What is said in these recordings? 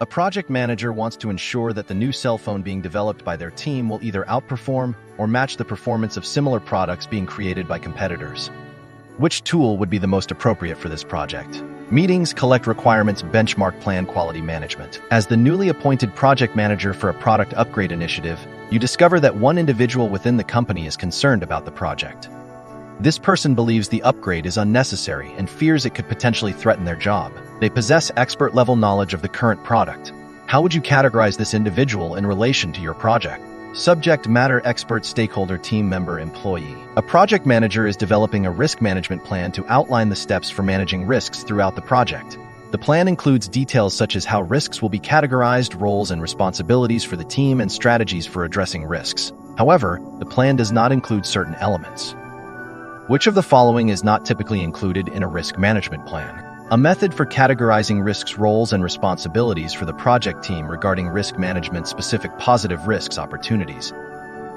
A project manager wants to ensure that the new cell phone being developed by their team will either outperform or match the performance of similar products being created by competitors. Which tool would be the most appropriate for this project? Meetings, collect requirements, benchmark, plan, quality management. As the newly appointed project manager for a product upgrade initiative, you discover that one individual within the company is concerned about the project. This person believes the upgrade is unnecessary and fears it could potentially threaten their job. They possess expert-level knowledge of the current product. How would you categorize this individual in relation to your project? Subject matter expert, stakeholder, team member, employee. A project manager is developing a risk management plan to outline the steps for managing risks throughout the project. The plan includes details such as how risks will be categorized, roles and responsibilities for the team, and strategies for addressing risks. However, the plan does not include certain elements. Which of the following is not typically included in a risk management plan? A method for categorizing risks, roles, and responsibilities for the project team regarding risk management, specific positive risks, opportunities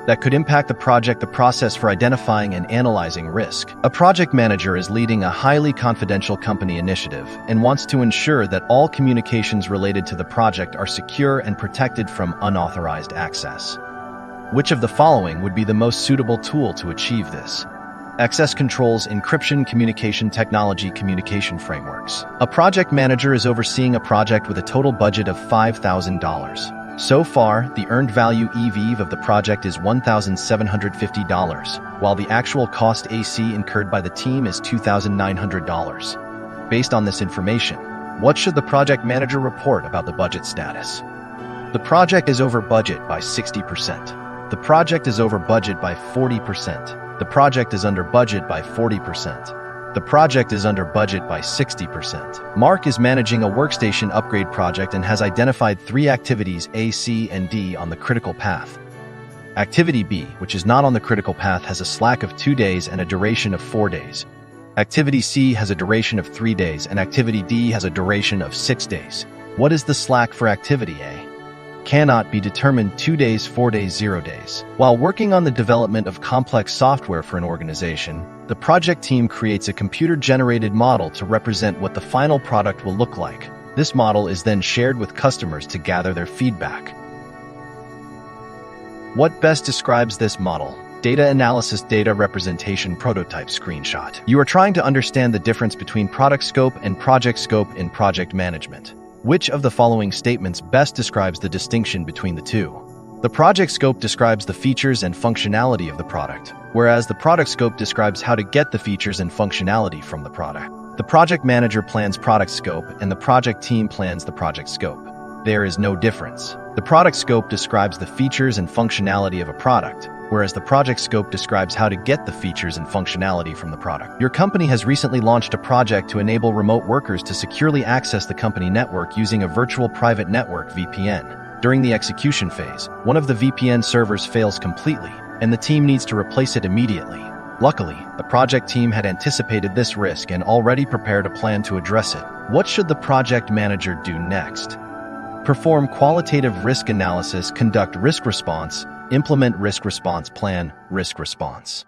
that could impact the project, the process for identifying and analyzing risk. A project manager is leading a highly confidential company initiative and wants to ensure that all communications related to the project are secure and protected from unauthorized access. Which of the following would be the most suitable tool to achieve this? Access controls, encryption, communication technology, communication frameworks. A project manager is overseeing a project with a total budget of $5,000. So far, the earned value EV of the project is $1,750, while the actual cost AC incurred by the team is $2,900. Based on this information, what should the project manager report about the budget status? The project is over budget by 60%. The project is over budget by 40%. The project is under budget by 40%. The project is under budget by 60%. Mark is managing a workstation upgrade project and has identified 3 activities A, C, and D on the critical path. Activity B, which is not on the critical path, has a slack of 2 days and a duration of 4 days. Activity C has a duration of 3 days, and Activity D has a duration of 6 days. What is the slack for Activity A? Cannot be determined. 2 days, 4 days, 0 days. While working on the development of complex software for an organization, the project team creates a computer-generated model to represent what the final product will look like. This model is then shared with customers to gather their feedback. What best describes this model? Data analysis, data representation, prototype, screenshot. You are trying to understand the difference between product scope and project scope in project management. Which of the following statements best describes the distinction between the two? The project scope describes the features and functionality of the product, whereas the product scope describes how to get the features and functionality from the product. The project manager plans product scope and the project team plans the project scope. There is no difference. The product scope describes the features and functionality of a product, whereas the project scope describes how to get the features and functionality from the product. Your company has recently launched a project to enable remote workers to securely access the company network using a virtual private network (VPN). During the execution phase, one of the VPN servers fails completely, and the team needs to replace it immediately. Luckily, the project team had anticipated this risk and already prepared a plan to address it. What should the project manager do next? Perform qualitative risk analysis, conduct risk response, implement risk response plan, risk response.